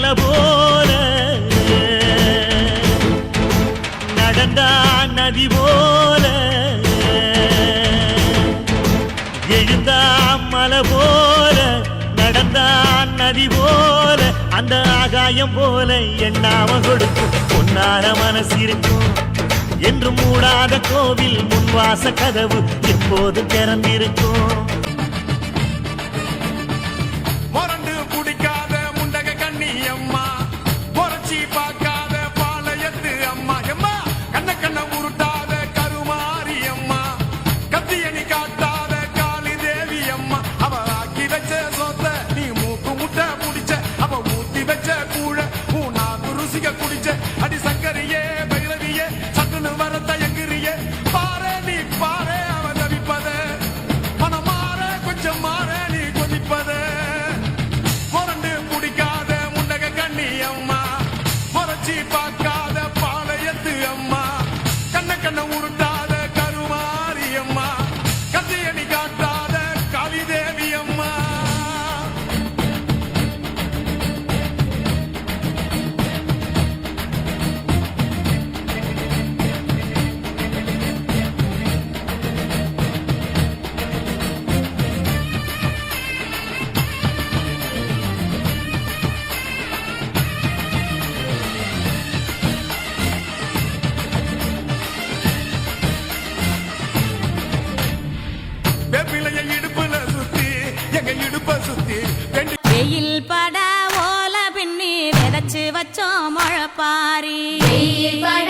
மலை போல நடந்தா நதி போல எழுந்தா மலை போல நடந்தா நதி போல அந்த ஆகாயம் போல எண்ணாம கொடுக்கும் பொன்னார மனசு இருக்கும் என்று மூடாத கோவில் முன்வாச கதவு எப்போது திறந்திருக்கும். அடி சங்கரியே பைரவியே சட்டுன்னு வர தயங்குறியே பாரு நீ பாரு அவன் தவிப்பத மனம் மாற கொஞ்சம் மாற நீ கொதிப்பத முரண்டு குடிக்காத முண்டக கண்ணி அம்மா முறைச்சி பார்க்காத பாளையத்து அம்மா கண்ண உருட்டாத கருமாரி அம்மா கத்தியணி காட்டாத காளி தேவி அம்மா. வெயில் பட ஓல பின்னி விதைச்சு வச்சோம் முழப்பாரி. வெயில் பட